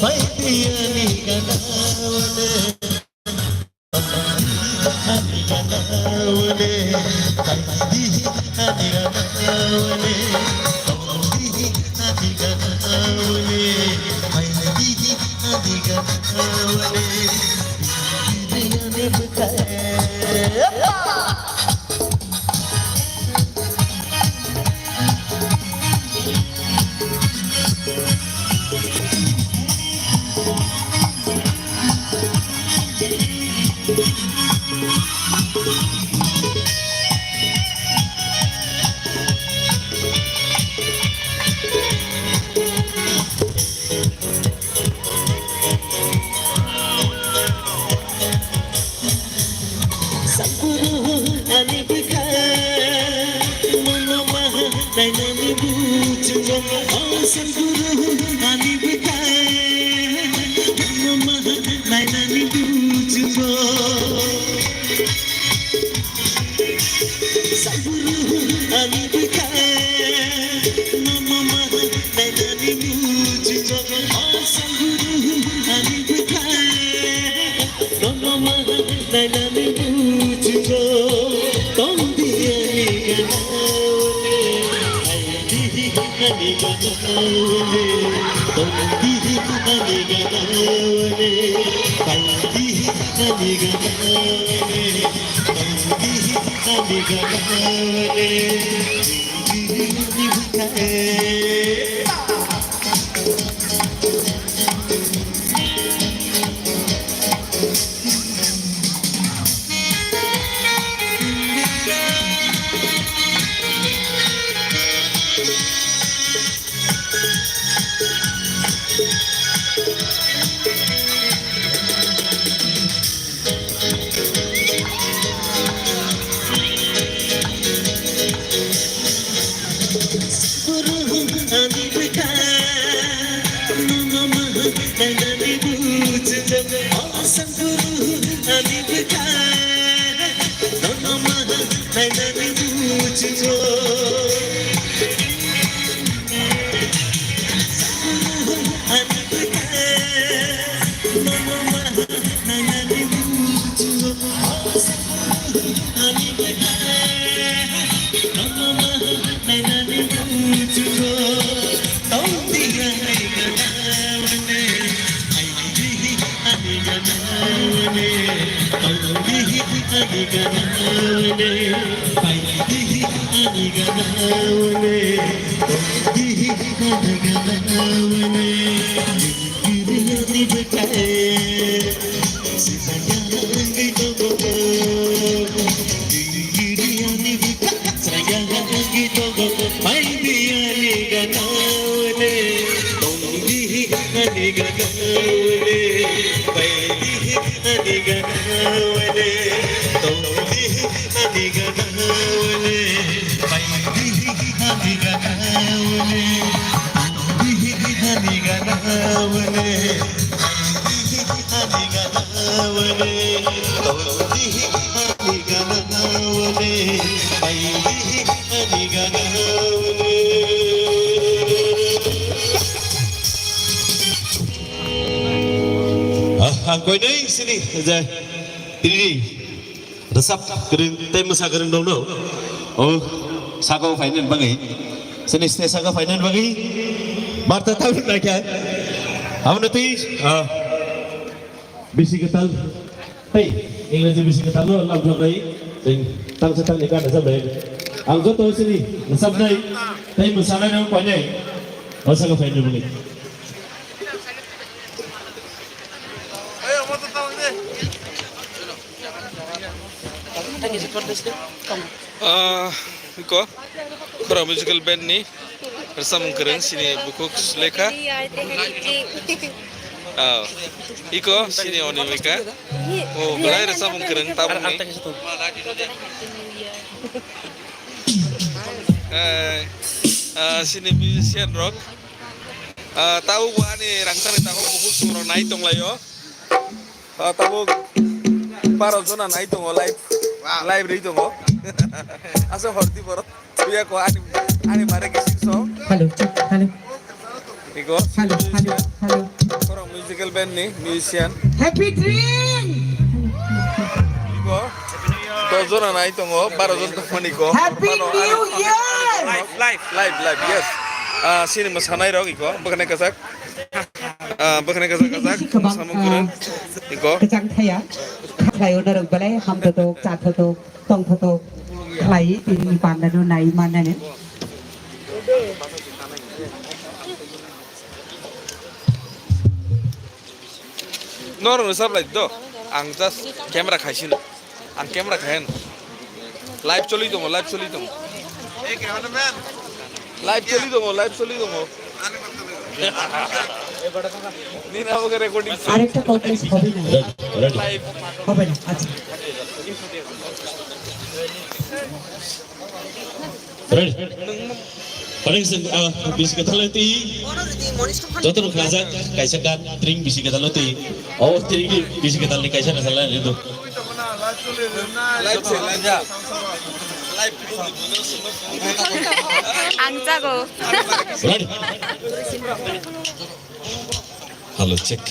Paidiani ganawne, ani ganawne, paidi ani ganawne, paidi ani ganawne, paidi ani ganawne, diyane butaye. Angkoi deh sini aja. Ini resap kering tem masa kering dong no. Oh, saka final bagi. Sini saka final bagi. Marta tahu nak ya? Apa nanti? Bisi ketal. Hey, English bisi ketal lo lagu lagi. Tang setang ni kan resap deh. Angkot tahu sini resap deh. Tapi masalah ni apa ni? Oh, saka final bagi. Iko kurang musical band ni bersama keren sini buku leka. Iko sini oni mereka. Oh, belai bersama keren tamu ni. Sini musician rock. Tahu gua ni rangsang tahu buku suruh naik tong layo. Tahu para zona naik tong live. Live rate mo. Aso horti porot. Kuya ko ani mare kising so. Hello. Iko. Hello. Kurang musical band ni musician Happy drink! iko 10 jon nai tongo 12 jon tongmani ko Happy New Year! live yes cinema sanai rok iko bakane kajak samungkuran iko Kejang thaya, thaya udah balai ham toto, cat toto, tong toto, klai di pandan nai mana ni? Nor usap like do ang just camera khaisin ang camera khain live choli dongo live choli dongo nin amoke recording আরেকটা complex হবে না live হবে না আচ্ছা paling bisi kita leti jodoh kerja kaisa kan tring bisi kita leti oh tring bisi kita leti kaisa nasalah itu live angjago halo cek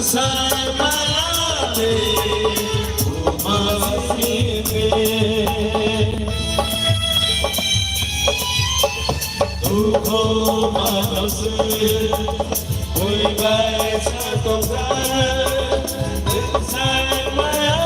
Inside my heart Duko manos, hoy va a tocar, pensar maya,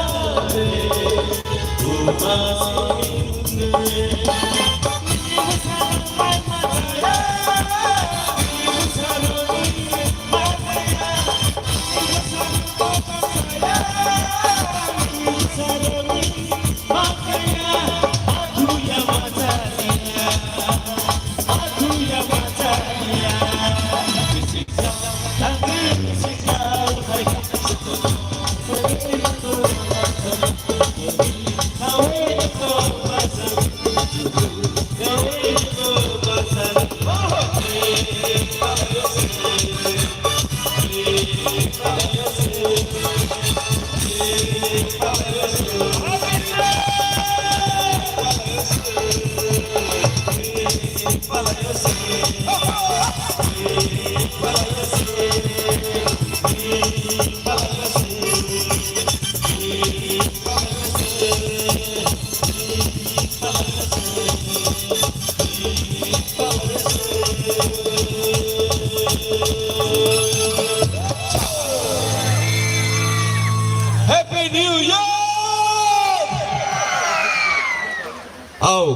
Happy New Year! Oh.